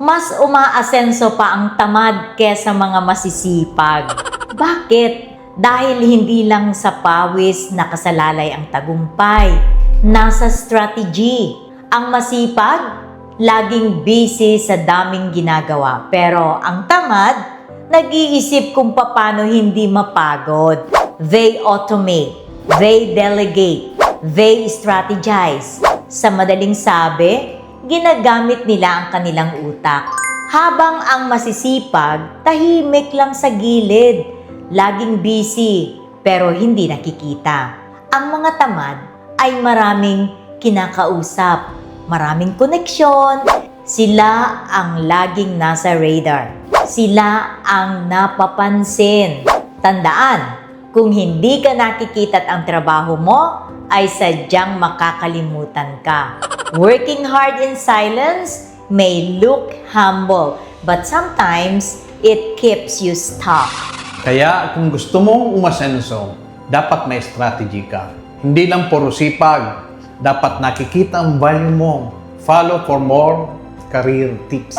Mas umaasenso pa ang tamad kesa mga masisipag. Bakit? Dahil hindi lang sa pawis nakasalalay ang tagumpay, nasa strategy. Ang masipag, laging busy sa daming ginagawa. Pero ang tamad, nag-iisip kung paano hindi mapagod. They automate, they delegate, they strategize. Sa madaling sabi, ginagamit nila ang kanilang utak. Habang ang masisipag, tahimik lang sa gilid. Laging busy, pero hindi nakikita. Ang mga tamad ay maraming kinakausap, maraming koneksyon. Sila ang laging nasa radar. Sila ang napapansin. Tandaan, kung hindi ka nakikita't ang trabaho mo, ay sadyang makakalimutan ka. Working hard in silence may look humble, but sometimes it keeps you stuck. Kaya kung gusto mong umasenso, dapat may strategy ka. Hindi lang puro sipag, dapat nakikita ang value mo. Follow for more career tips.